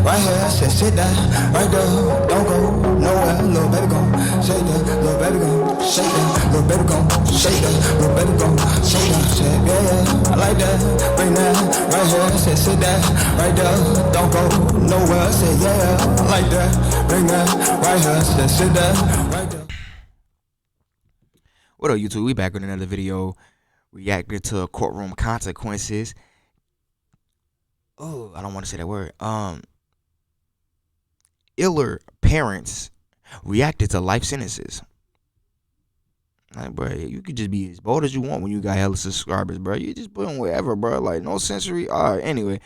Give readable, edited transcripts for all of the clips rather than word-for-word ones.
right here. Said sit down, right there. Don't go nowhere, little baby gon' shake that, little baby gon' shake that, little baby gon' shake that, little baby gon' shake that. Said yeah, I like that, bring that right here. Said sit down, right there. Don't go nowhere. Said yeah, I like that, bring that right here. Said sit down, right there. What up, YouTube? We back with another video reacting to courtroom consequences. Oh, I don't want to say that word. Iller parents reacted to life sentences. Like, bro, you could just be as bold as you want when you got hella subscribers, bro. You just put them wherever, bro. Like, no sensory. All right, anyway,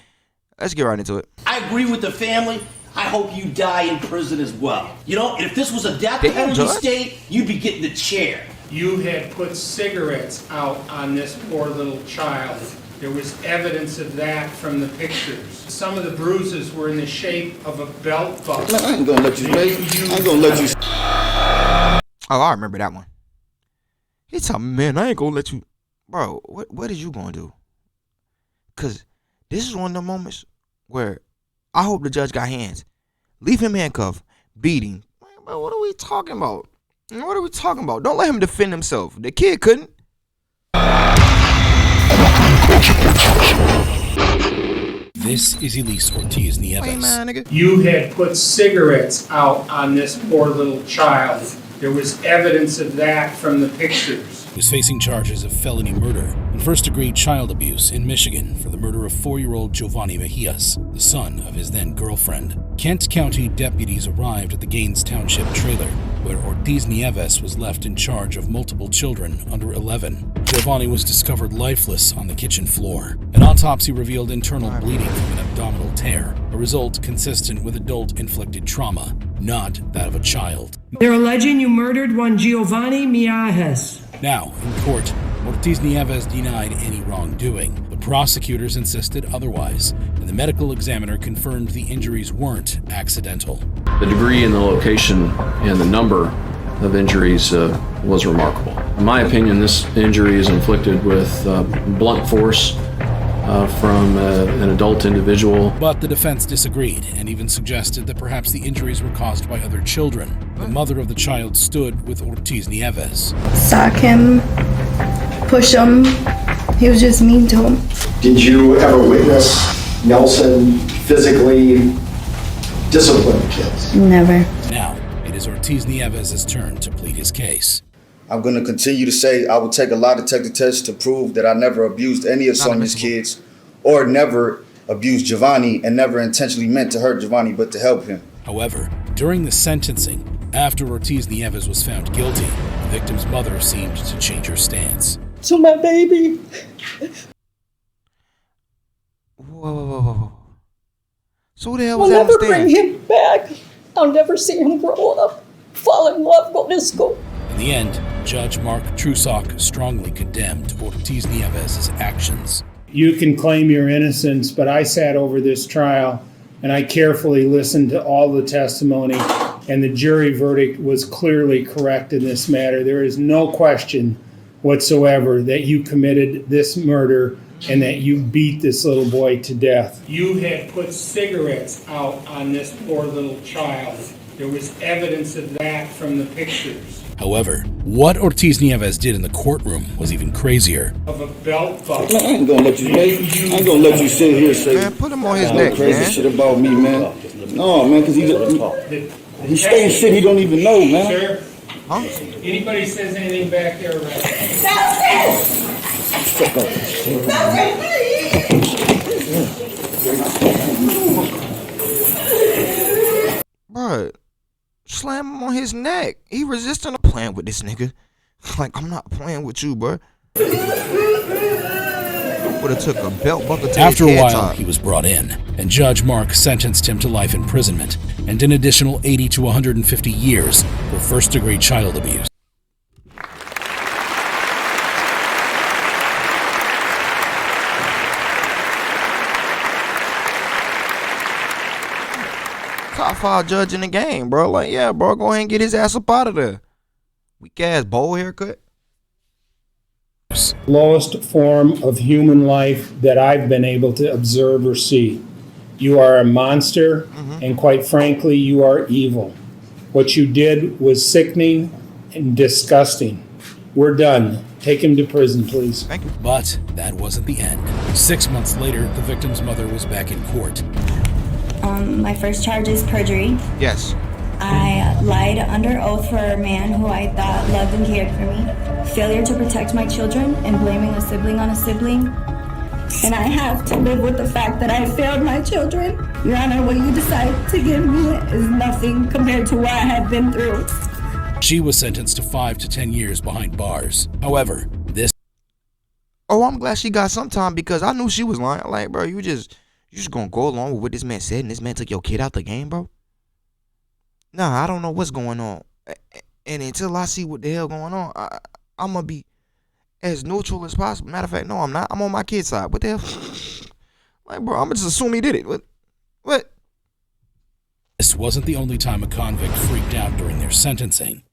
let's get right into it. I agree with the family. I hope you die in prison as well. You know, if this was a death penalty state, you'd be getting the chair. You had put cigarettes out on this poor little child. There was evidence of that from the pictures. Some of the bruises were in the shape of a belt buckle. I ain't gonna let you, mate. I ain't gonna let you. Oh, I remember that one. He's a man. I ain't gonna let you, bro. What is you gonna do? Cause this is one of the moments where I hope the judge got hands. Leave him handcuffed, beating. Bro, what are we talking about? What are we talking about? Don't let him defend himself. The kid couldn't. This is Elise Ortiz Nieves. Hey, man, nigga. You had put cigarettes out on this poor little child. There was evidence of that from the pictures. Was facing charges of felony murder and first-degree child abuse in Michigan for the murder of 4-year-old Giovanni Mejias, the son of his then-girlfriend. Kent County deputies arrived at the Gaines Township trailer, where Ortiz Nieves was left in charge of multiple children under 11. Giovanni was discovered lifeless on the kitchen floor. An autopsy revealed internal bleeding from an abdominal tear, a result consistent with adult-inflicted trauma, not that of a child. They're alleging you murdered one Giovanni Mejias. Now, in court, Ortiz Nieves denied any wrongdoing, but prosecutors insisted otherwise, and the medical examiner confirmed the injuries weren't accidental. The degree and the location and the number of injuries was remarkable. In my opinion, this injury is inflicted with blunt force from an adult individual. But the defense disagreed and even suggested that perhaps the injuries were caused by other children. The mother of the child stood with Ortiz Nieves. Sock him, push him. He was just mean to him. Did you ever witness Nelson physically discipline kids? Never. Now, it is Ortiz Nieves' turn to plead his case. I'm going to continue to say I will take a lie detector test to prove that I never abused any of Sonia's kids or never abused Giovanni and never intentionally meant to hurt Giovanni but to help him. However, during the sentencing, after Ortiz Nieves was found guilty, the victim's mother seemed to change her stance. To my baby. Whoa. So who the hell was I'll that never on bring stand? him back. I'll never see him grow up, fall in love, go to school. In the end, Judge Mark Trusock strongly condemned Ortiz Nieves' actions. You can claim your innocence, but I sat over this trial and I carefully listened to all the testimony, and the jury verdict was clearly correct in this matter. There is no question whatsoever that you committed this murder and that you beat this little boy to death. You had put cigarettes out on this poor little child. There was evidence of that from the pictures. However, what Ortiz Nieves did in the courtroom was even crazier. Of a belt buckle. I ain't gonna let you, mate. I ain't gonna let you sit here and say Man, put him on his neck, crazy man. shit about me, man. No, man, because he's saying shit he don't even know, man. Sir, Huh? anybody says anything back there, right? Bro, slam him on his neck. He resisting a playing with this nigga. Like, I'm not playing with you, bro. Would've took a belt buckle to After his a head while, top. he was brought in, and Judge Mark sentenced him to life imprisonment and an additional 80 to 150 years for first-degree child abuse. Top 5 judge in the game, bro. Like, yeah, bro, go ahead and get his ass up out of there. Weak ass bowl haircut. Lowest form of human life that I've been able to observe or see. You are a monster, and quite frankly, you are evil. What you did was sickening and disgusting. We're done. Take him to prison, please. Thank you. But that wasn't the end. 6 months later, the victim's mother was back in court. My first charge is perjury. Yes. I lied under oath for a man who I thought loved and cared for me. Failure to protect my children and blaming a sibling on a sibling. And I have to live with the fact that I failed my children. Your Honor, what you decide to give me is nothing compared to what I have been through. She was sentenced to 5 to 10 years behind bars. However, this... Oh, I'm glad she got some time because I knew she was lying. Like, bro, you just gonna go along with what this man said and this man took your kid out the game, bro? Nah, I don't know what's going on. And until I see what the hell going on, I'm gonna be as neutral as possible. Matter of fact, no, I'm not. I'm on my kid's side. What the hell? Like, bro, I'm gonna just assume he did it. What? This wasn't the only time a convict freaked out during their sentencing.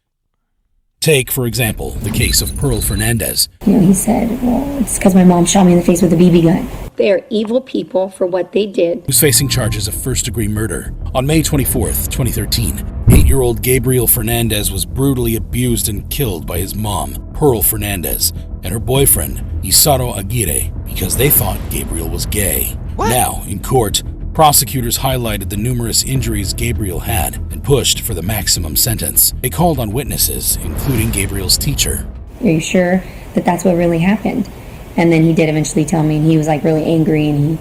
Take, for example, the case of Pearl Fernandez. He said, well, it's because my mom shot me in the face with a BB gun. They are evil people for what they did. Who's facing charges of first-degree murder. On May 24th, 2013, 8-year-old Gabriel Fernandez was brutally abused and killed by his mom, Pearl Fernandez, and her boyfriend, Isauro Aguirre, because they thought Gabriel was gay. What? Now, in court, prosecutors highlighted the numerous injuries Gabriel had and pushed for the maximum sentence. They called on witnesses, including Gabriel's teacher. Are you sure that that's what really happened? And then he did eventually tell me, and he was like really angry, and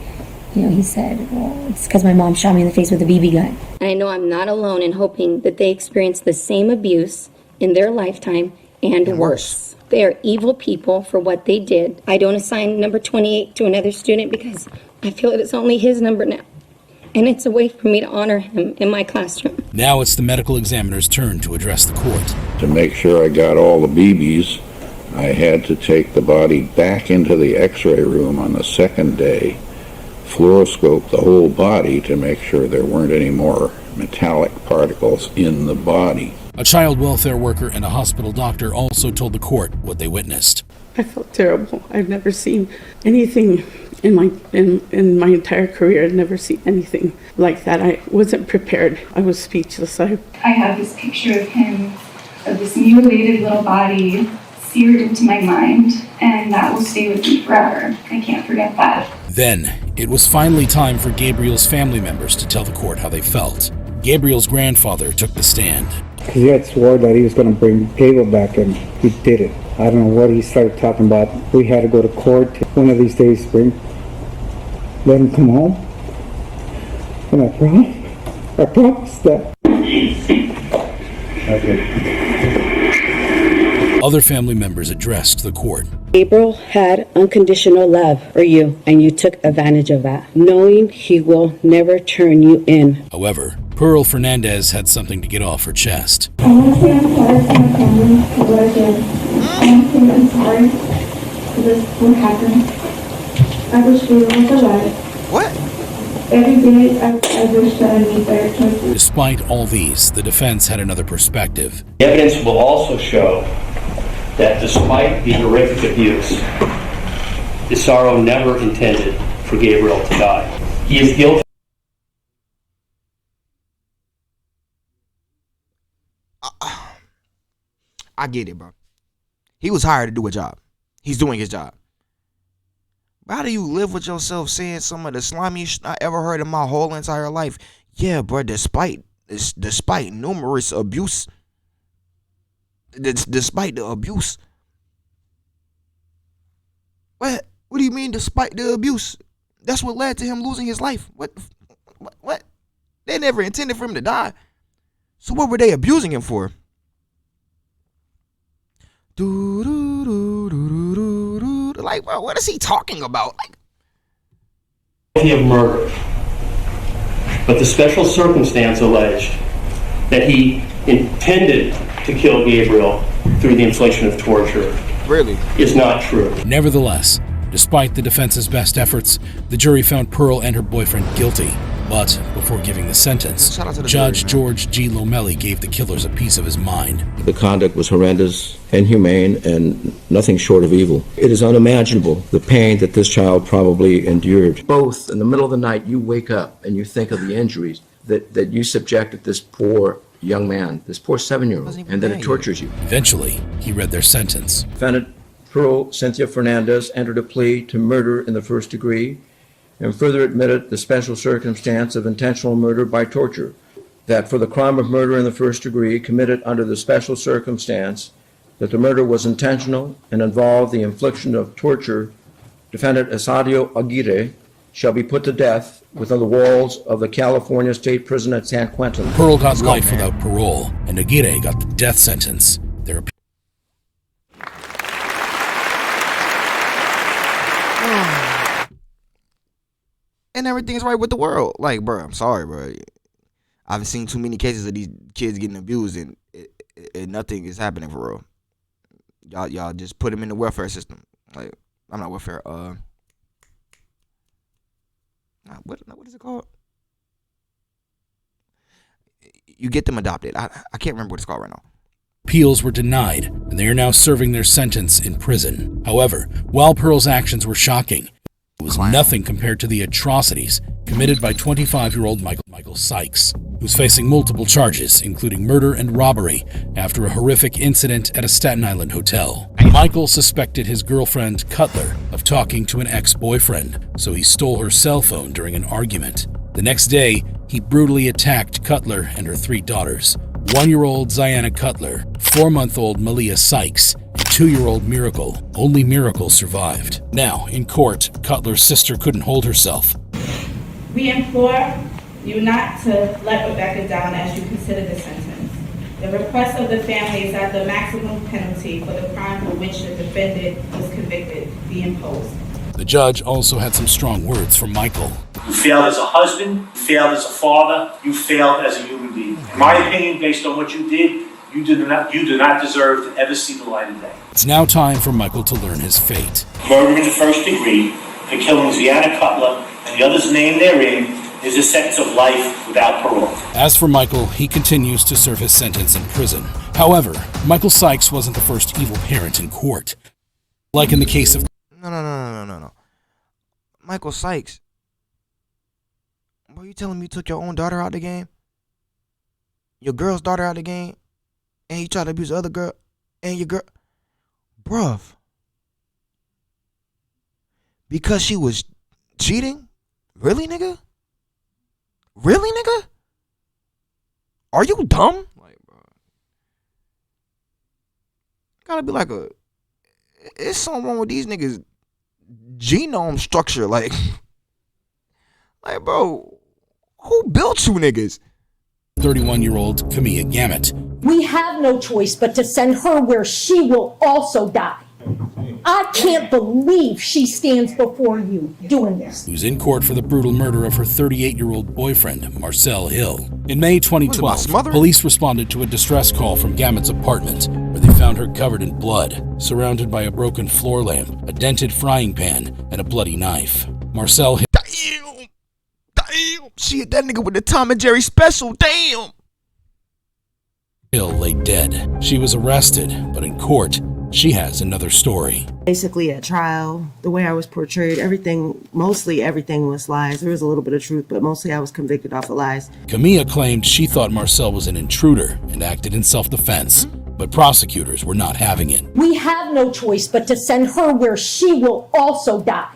he said, well, it's because my mom shot me in the face with a BB gun. And I know I'm not alone in hoping that they experience the same abuse in their lifetime and worse. They are evil people for what they did. I don't assign number 28 to another student because I feel it is only his number now. And it's a way for me to honor him in my classroom. Now it's the medical examiner's turn to address the court. To make sure I got all the BBs, I had to take the body back into the x-ray room on the second day, fluoroscope the whole body to make sure there weren't any more metallic particles in the body. A child welfare worker and a hospital doctor also told the court what they witnessed. I felt terrible. I've never seen anything in my entire career. I've never seen anything like that. I wasn't prepared. I was speechless. I have this picture of him, of this mutilated little body, seared into my mind, and that will stay with me forever. I can't forget that. Then, it was finally time for Gabriel's family members to tell the court how they felt. Gabriel's grandfather took the stand. He had swore that he was going to bring Gabriel back, and he did it. I don't know what he started talking about. We had to go to court one of these days, let him come home. And I promised that. Other family members addressed the court. Gabriel had unconditional love for you, and you took advantage of that, knowing he will never turn you in. However, Pearl Fernandez had something to get off her chest. I want to say I'm sorry to my family for what I did. I want to say I'm sorry for this, what happened. I wish we were alive. What? Every day I wish that I made better choices. Despite all these, the defense had another perspective. The evidence will also show that despite the horrific abuse, Isauro never intended for Gabriel to die. He is guilty. I get it, bro. He was hired to do a job. He's doing his job. But how do you live with yourself saying some of the slimiest I ever heard in my whole entire life? Yeah, bro, despite numerous abuse, despite the abuse. What do you mean despite the abuse? That's what led to him losing his life. What? They never intended for him to die. So what were they abusing him for? Like, bro, what is he talking about? Like, Guilty of murder, but the special circumstance alleged that he intended to kill Gabriel through the infliction of torture really is not true. Nevertheless, despite the defense's best efforts, the jury found Pearl and her boyfriend guilty. But before giving the sentence, Shout out to the Judge jury, George G. Lomelli gave the killers a piece of his mind. The conduct was horrendous, inhumane, and nothing short of evil. It is unimaginable the pain that this child probably endured. Both in the middle of the night, you wake up and you think of the injuries that you subjected this poor young man, this poor 7-year-old, and then it tortures you. Eventually, he read their sentence. Defendant Pearl Cynthia Fernandez entered a plea to murder in the first degree and further admitted the special circumstance of intentional murder by torture, that for the crime of murder in the first degree committed under the special circumstance that the murder was intentional and involved the infliction of torture, defendant Asadio Aguirre shall be put to death within the walls of the California State Prison at San Quentin. Pearl got life without parole, and Aguirre got the death sentence. Their and everything's right with the world. Like, bro, I'm sorry, bro. I've seen too many cases of these kids getting abused, and nothing is happening for real. Y'all just put them in the welfare system. Like, I'm not welfare. What is it called? You get them adopted. I can't remember what it's called right now. appeals were denied, and they are now serving their sentence in prison. However, while Pearl's actions were shocking, it was nothing compared to the atrocities committed by 25-year-old Michael Sykes, who's facing multiple charges, including murder and robbery, after a horrific incident at a Staten Island hotel. Michael suspected his girlfriend, Cutler, of talking to an ex-boyfriend, so he stole her cell phone during an argument. The next day, he brutally attacked Cutler and her 3 daughters, 1-year-old Ziana Cutler, 4-month-old Malia Sykes, and 2-year-old Miracle. Only Miracle survived. Now, in court, Cutler's sister couldn't hold herself. We implore you not to let Rebecca down as you consider the sentence. The request of the family is that the maximum penalty for the crime for which the defendant was convicted be imposed. The judge also had some strong words from Michael. You failed as a husband, you failed as a father, you failed as a human being. In my opinion, based on what you did, you do not deserve to ever see the light of day. It's now time for Michael to learn his fate. Murder in the first degree for killing Ziana Cutler and the others named therein is a sentence of life without parole. As for Michael, he continues to serve his sentence in prison. However, Michael Sykes wasn't the first evil parent in court. Like in the case of... No. Michael Sykes. Bro, you telling me you took your own daughter out of the game? Your girl's daughter out of the game? And you tried to abuse the other girl? And your girl... Bruv. Because she was cheating? Really, nigga? Really, nigga? Are you dumb? Like, bro. Gotta be like a... It's something wrong with these niggas' genome structure. Like, bro, who built you niggas? 31-year-old Camilla Gamet. We have no choice but to send her where she will also die. I can't believe she stands before you doing this. Who's in court for the brutal murder of her 38-year-old boyfriend, Marcel Hill. In May 2012, police responded to a distress call from Gamet's apartment, where they found her covered in blood, surrounded by a broken floor lamp, a dented frying pan, and a bloody knife. Marcel Hill... Damn! She hit that nigga with the Tom and Jerry special, damn! Hill lay dead. She was arrested, but in court, she has another story. Basically at trial, the way I was portrayed, mostly everything was lies. There was a little bit of truth, but mostly I was convicted off of lies. Camilla claimed she thought Marcel was an intruder and acted in self-defense, but prosecutors were not having it. We have no choice but to send her where she will also die.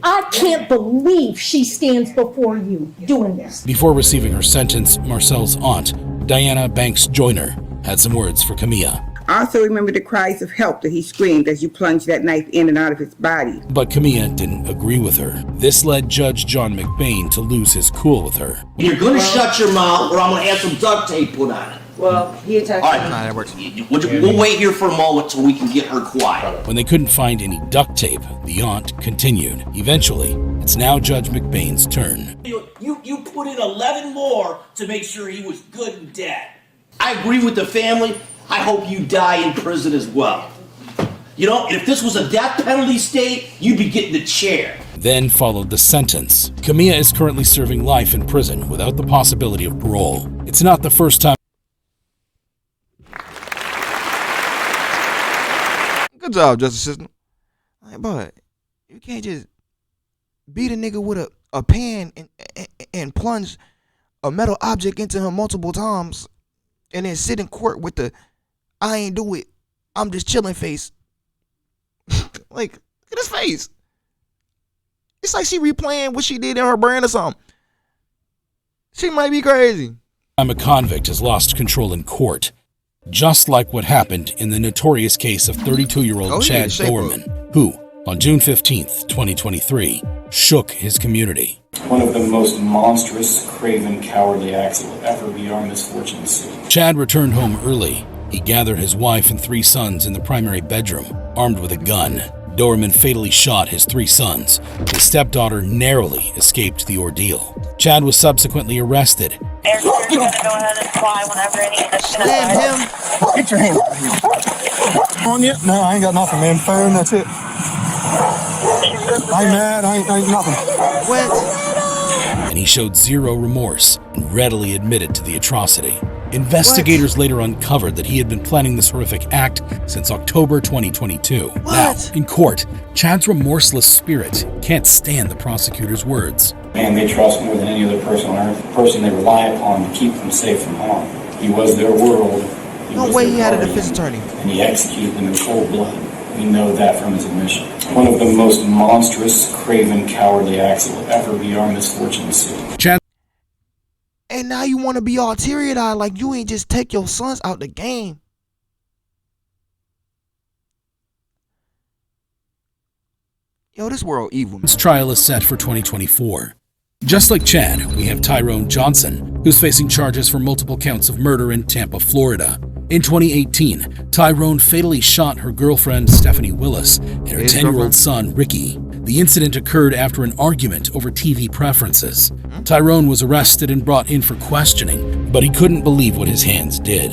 I can't believe she stands before you doing this. Before receiving her sentence, Marcel's aunt, Diana Banks Joyner, had some words for Camilla. I also remember the cries of help that he screamed as you plunged that knife in and out of his body. But Camilla didn't agree with her. This led Judge John McBain to lose his cool with her. You're gonna shut your mouth or I'm gonna have some duct tape put on it. Well, he attacked me. All right, that works. We'll wait here for a moment so we can get her quiet. When they couldn't find any duct tape, the aunt continued. Eventually, it's now Judge McBain's turn. You put in 11 more to make sure he was good and dead. I agree with the family. I hope you die in prison as well. You know, if this was a death penalty state, you'd be getting the chair. Then followed the sentence. Camilla is currently serving life in prison without the possibility of parole. It's not the first time. Good job, Justice System. Like, but you can't just beat a nigga with a pan and plunge a metal object into him multiple times and then sit in court with the I ain't do it, I'm just chilling face. Like, look at his face. It's like she replaying what she did in her brain or something. She might be crazy. A convict has lost control in court, just like what happened in the notorious case of 32-year-old Chad Dorman, who, on June 15th, 2023, shook his community. One of the most monstrous, craven, cowardly acts that will ever be our misfortune to see. Chad returned home early. He gathered his wife and 3 sons in the primary bedroom, armed with a gun. Dorman fatally shot his 3 sons. His stepdaughter narrowly escaped the ordeal. Chad was subsequently arrested. You're going to go ahead and fly whenever any him. Get your hand on you. No, I ain't got nothing, man. Phone, that's it. I ain't mad. I ain't nothing. What? And he showed zero remorse and readily admitted to the atrocity. Investigators later uncovered that he had been planning this horrific act since October 2022. Now, in court, Chad's remorseless spirit can't stand the prosecutor's words. Man, they trust more than any other person on earth, the person they rely upon to keep them safe from harm. He was their world. No way he had a defense attorney. And he executed them in cold blood. We know that from his admission. One of the most monstrous, craven, cowardly acts that will ever be our misfortune to see. Chad. And now you want to be all teary-eyed like you ain't just take your sons out the game. Yo, this world evil. His trial is set for 2024. Just like Chad, we have Tyrone Johnson, who's facing charges for multiple counts of murder in Tampa, Florida. In 2018, Tyrone fatally shot her girlfriend, Stephanie Willis, and her 10-year-old son, Ricky. The incident occurred after an argument over TV preferences. Tyrone was arrested and brought in for questioning, but he couldn't believe what his hands did.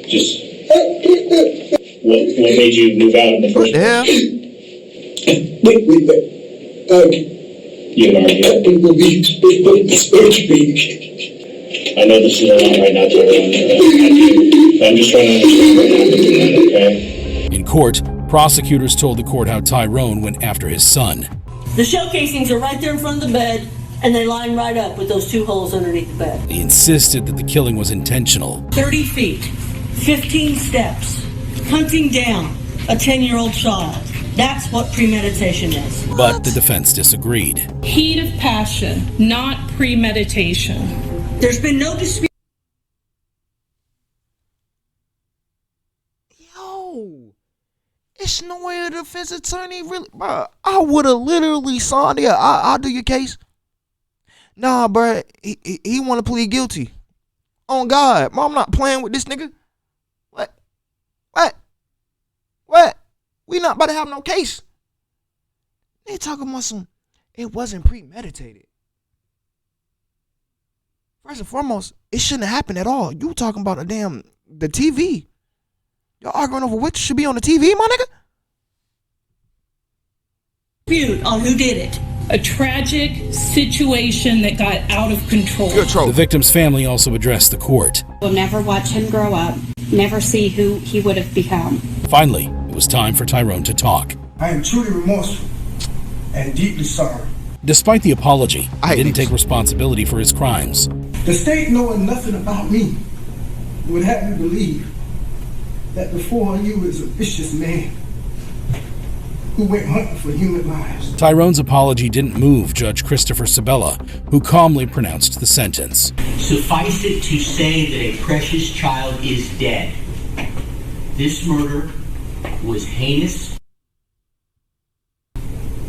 Just what made you move out in the first place? You had argued. I know this is a lot right now, Tyrone. I'm just trying to understand what happened tonight, okay? In court, prosecutors told the court how Tyrone went after his son. The shell casings are right there in front of the bed, and they line right up with those 2 holes underneath the bed. He insisted that the killing was intentional. 30 feet, 15 steps, hunting down a 10-year-old child. That's what premeditation is. But the defense disagreed. Heat of passion, not premeditation. There's been no dispute. Yo, it's no way a defense attorney really. Bro, I would have literally signed it. I'll do your case. Nah, bro, he want to plead guilty. On God, bro, I'm not playing with this nigga. What? We not about to have no case. They talking about some. It wasn't premeditated. First and foremost, it shouldn't have happened at all. You talking about the TV. Y'all arguing over which should be on the TV, my nigga? Dispute on who did it. A tragic situation that got out of control. The victim's family also addressed the court. We'll never watch him grow up, never see who he would have become. Finally, it was time for Tyrone to talk. I am truly remorseful and deeply sorry. Despite the apology, he didn't take responsibility for his crimes. The state, knowing nothing about me, would have you believe that before you is a vicious man who went hunting for human lives. Tyrone's apology didn't move Judge Christopher Sabella, who calmly pronounced the sentence. Suffice it to say that a precious child is dead. This murder was heinous,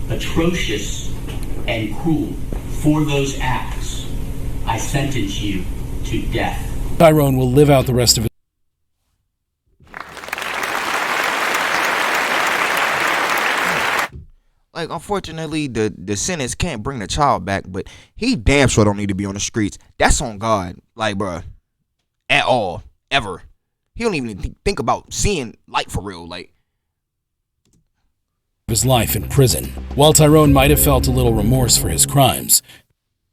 atrocious, and cruel. For those acts, I sentence you to death. Tyrone will live out the rest of his Like, unfortunately, the sentence can't bring the child back, but he damn sure don't need to be on the streets. That's on God. Like, bruh, at all, ever. He don't even think about seeing light for real. Like, his life in prison. While Tyrone might have felt a little remorse for his crimes,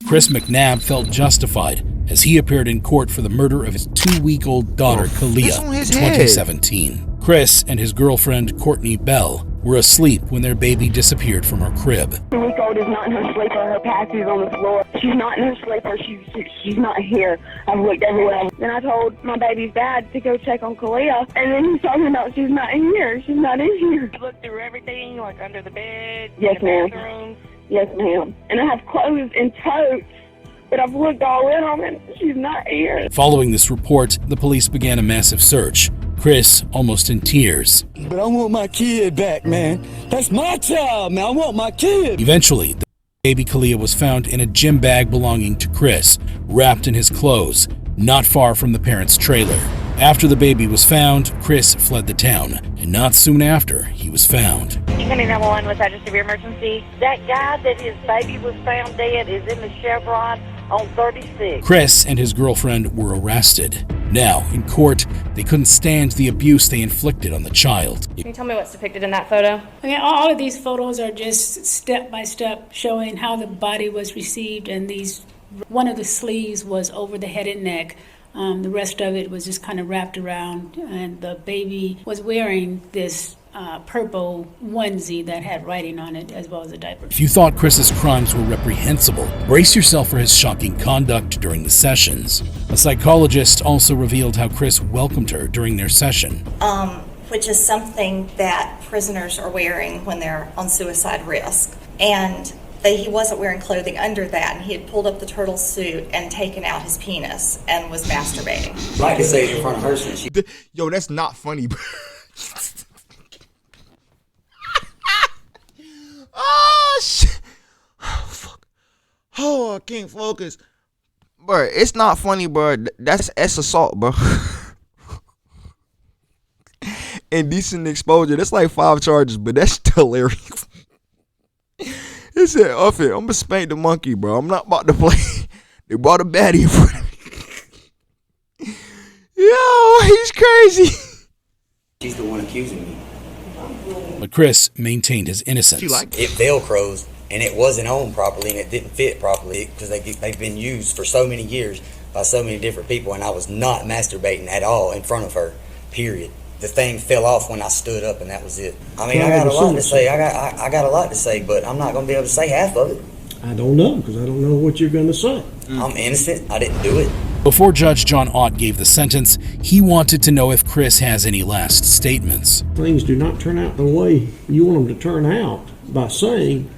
Chris McNabb felt justified as he appeared in court for the murder of his 2-week-old daughter, Kalia, in 2017. Chris and his girlfriend, Courtney Bell, were asleep when their baby disappeared from her crib. 2-week-old is not in her sleeper. Her passy is on the floor. She's not in her sleeper. She's not here. I've looked everywhere. Then I told my baby's dad to go check on Kalia, and then he's talking about she's not in here. She's not in here. You looked through everything, like under the bed, Yes, in the ma'am. bathroom. Yes, ma'am. And I have clothes and totes, but I've looked all in them, and she's not here. Following this report, the police began a massive search. Chris almost in tears. But I want my kid back, man. That's my child, man. I want my kid. Eventually, the baby Kalia was found in a gym bag belonging to Chris, wrapped in his clothes, not far from the parents' trailer. After the baby was found, Chris fled the town, and not soon after, he was found. You can be 911 with that just severe emergency. That guy that his baby was found dead is in the Chevron on 36. Chris and his girlfriend were arrested. Now, in court, they couldn't stand the abuse they inflicted on the child. Can you tell me what's depicted in that photo? Okay, all of these photos are just step by step showing how the body was received, and one of the sleeves was over the head and neck. The rest of it was just kind of wrapped around, and the baby was wearing this purple onesie that had writing on it, as well as a diaper. If you thought Chris's crimes were reprehensible, brace yourself for his shocking conduct during the sessions. A psychologist also revealed how Chris welcomed her during their session. Which is something that prisoners are wearing when they're on suicide risk. And he wasn't wearing clothing under that, and he had pulled up the turtle suit and taken out his penis and was masturbating. Like I say, in front of her since yo, that's not funny, bro. Oh, shit. Oh, fuck. Oh, I can't focus. Bro, it's not funny, bro. That's assault, bro. Indecent exposure. That's like 5 charges, but that's still hilarious. He said, "Off it, I'm gonna spank the monkey, bro. I'm not about to play." They brought a baddie in front of me. Yo, he's crazy. she's the one accusing me. But Chris maintained his innocence. It velcros, and it wasn't on properly, and it didn't fit properly because they've been used for so many years by so many different people, and I was not masturbating at all in front of her, period. The thing fell off when I stood up, and that was it. I mean, I got a lot to say. I got a lot to say, but I'm not going to be able to say half of it. I don't know, because I don't know what you're going to say. I'm innocent. I didn't do it. Before Judge John Ott gave the sentence, he wanted to know if Chris has any last statements. Things do not turn out the way you want them to turn out by saying,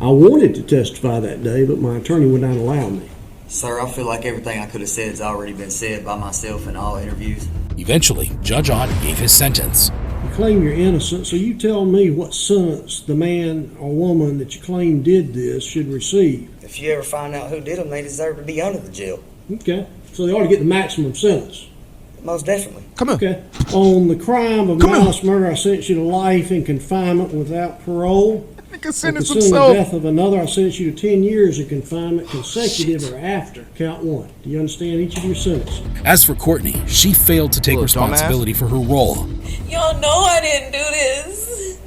I wanted to testify that day, but my attorney would not allow me. Sir, I feel like everything I could have said has already been said by myself in all interviews. Eventually, Judge Ott gave his sentence. You claim you're innocent, so you tell me what sentence the man or woman that you claim did this should receive. If you ever find out who did them, they deserve to be under the jail. Okay, so they ought to get the maximum sentence. Most definitely. Come on. Okay. On the crime of malice murder, I sentence you to life in confinement without parole. Sentence concerning himself. the death of another, I sentence you to 10 years in confinement consecutive or after. Count 1. Do you understand each of your sentences? As for Courtney, she failed to take responsibility for her role. Y'all know I didn't do this.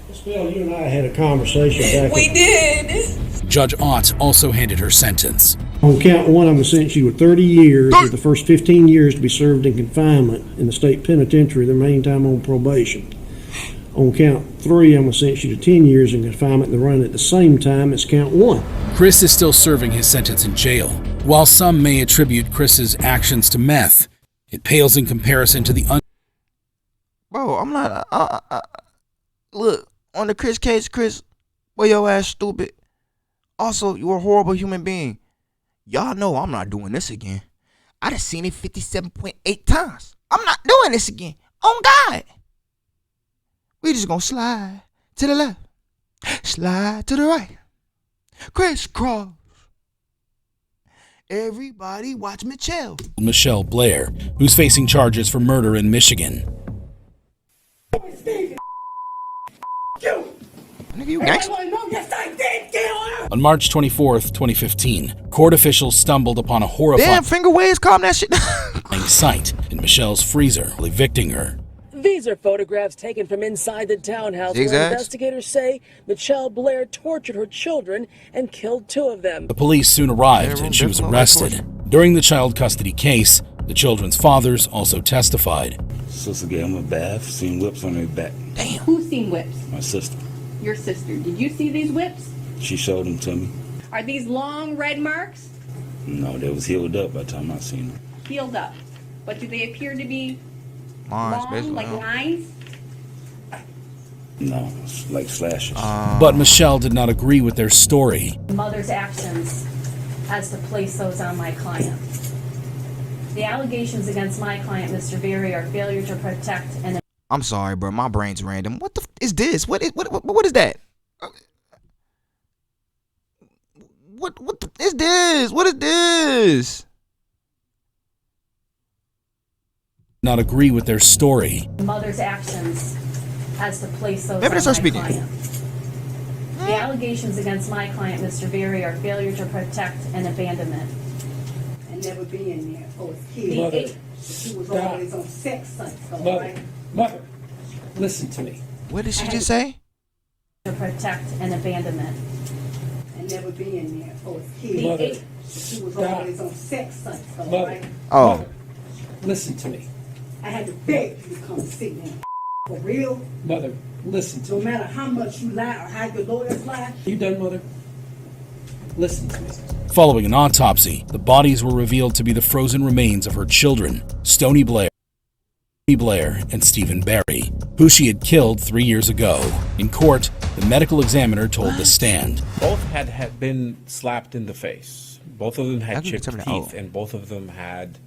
Estelle, you and I had a conversation back. We did. Judge Ott also handed her sentence. On count 1, I'm going to sentence you to 30 years, with the first 15 years to be served in confinement in the state penitentiary, the remaining time on probation. On count 3, I'm going to sentence you to 10 years in confinement and run at the same time as count 1. Chris is still serving his sentence in jail. While some may attribute Chris's actions to meth, it pales in comparison to the Bro, I'm not. Look, on the Chris case, Chris, well, your ass stupid. Also, you're a horrible human being. Y'all know I'm not doing this again. I done seen it 57.8 times. I'm not doing this again. On God. We just gonna slide to the left, slide to the right, crisscross. Everybody watch Michelle Blair, who's facing charges for murder in Michigan. On March 24th, 2015, court officials stumbled upon a horrifying damn finger waves, calm that shit. site in Michelle's freezer, evicting her. These are photographs taken from inside the townhouse where Zigzags? investigators say Michelle Blair tortured her children and killed 2 of them. The police soon arrived and she was arrested. During the child custody case, the children's fathers also testified. Sister gave him a bath, seen whips on her back. Damn. Who's seen whips? My sister. Your sister. Did you see these whips? She showed them to me. Are these long red marks? No, they was healed up by the time I seen them. Healed up. But do they appear to be Lines, long, basically. like lines? No, it's like slashes. But Michelle did not agree with their story. Mother's actions as to place those on my client. The allegations against my client, Mr. Berry, are failure to protect and... I'm sorry, bro. My brain's random. What the is this? What is that? What is this? What is this? Not agree with their story. Mother's actions as to place those Maybe that's her on my speaking. client. The allegations against my client, Mr. Berry, are failure to protect and abandonment. And never being there for his The kids. Mother, eight- She was stop. always on sex sites, though, Mother, right? Mother, listen to me. What did she just say? To protect and abandonment. And never being there for his The kids. Mother, eight- She was stop. always on sex sites, though, Mother. right? Oh, Listen to me. I had to beg you to come see me. For real? Mother, listen to No me. matter how much you lie or how your lawyers lie, You done, Mother? Listen to me. Following an autopsy, the bodies were revealed to be the frozen remains of her children, Stony Blair and Stephen Berry, who she had killed 3 years ago. In court, the medical examiner told the stand. Both had been slapped in the face. Both of them had That's what chipped you're telling me. teeth, and both of them had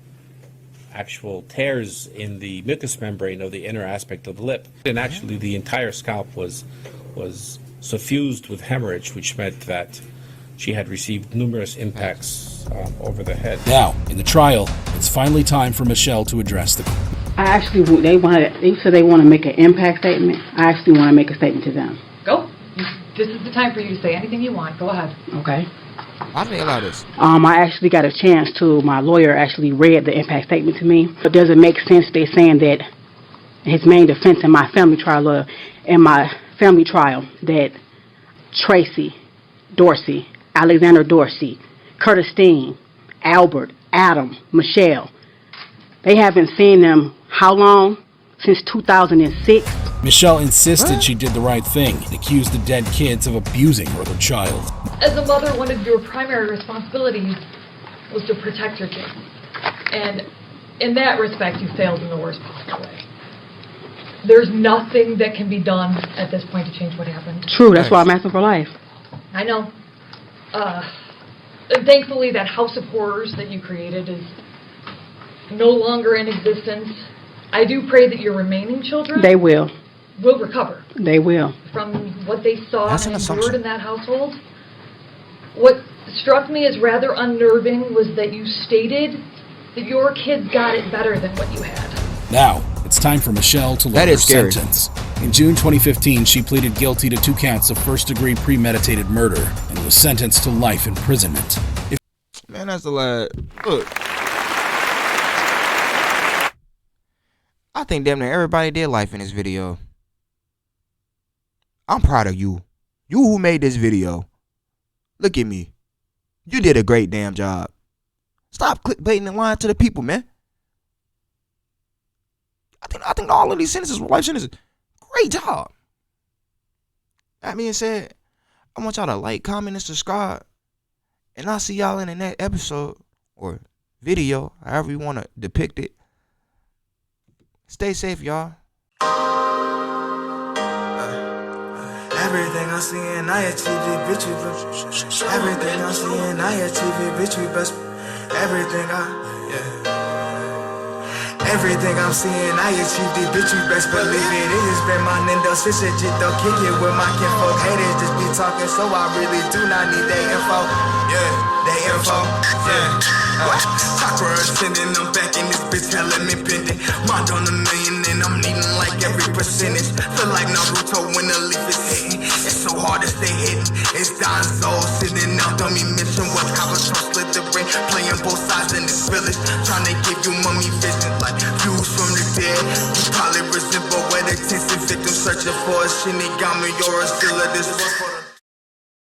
actual tears in the mucous membrane of the inner aspect of the lip. And actually, the entire scalp was suffused with hemorrhage, which meant that she had received numerous impacts over the head. Now, in the trial, it's finally time for Michelle to address the They said they want to make an impact statement. I actually want to make a statement to them. Go. This is the time for you to say anything you want. Go ahead. Okay. I didn't allow this. I actually got a chance to, my lawyer actually read the impact statement to me. It doesn't make sense they saying that his main defense in my family trial, that Tracy, Dorsey, Alexander Dorsey, Curtis Steen, Albert, Adam, Michelle, they haven't seen them how long? Since 2006. Michelle insisted she did the right thing and accused the dead kids of abusing her other child. As a mother, one of your primary responsibilities was to protect your kids. And in that respect, you failed in the worst possible way. There's nothing that can be done at this point to change what happened. True, that's why I'm asking for life. I know. And thankfully, that house of horrors that you created is no longer in existence. I do pray that your remaining children They will. recover They will. from what they saw That's and an endured assumption. in that household. What struck me as rather unnerving was that you stated that your kids got it better than what you had. Now, it's time for Michelle to learn That her is scary. sentence. In June 2015, she pleaded guilty to 2 counts of first-degree premeditated murder and was sentenced to life imprisonment. Man, that's the last. Look. I think damn near everybody did life in this video. I'm proud of you. You who made this video. Look at me. You did a great damn job. Stop clickbaiting and lying to the people, man. I think all of these sentences were life sentences. Great job. That being said, I want y'all to like, comment, and subscribe. And I'll see y'all in the next episode or video, however you want to depict it. Stay safe, y'all. Everything I see and I achieve it, bitch, we best. Everything I see and I achieve it, bitch, we best. Everything I'm seeing, I achieved it, bitch, you best believe it. It has been my Nintendo switch shit, though, kick it with my kinfolk. Haters just be talking, so I really do not need their info. Their info, Chakra ascending, I'm back in this bitch, hell let me bend it. Mind on $1 million and I'm needing like every percentage. Feel like Naruto when the leaf is hitting. It's so hard to stay hidden. It's Don Soul sitting out, dummy mission. What Cobblestone split the ring, playing both sides in this village. Trying to give you mummy vision like you represent poetic tension, victim searching for a shinigami or a still of this.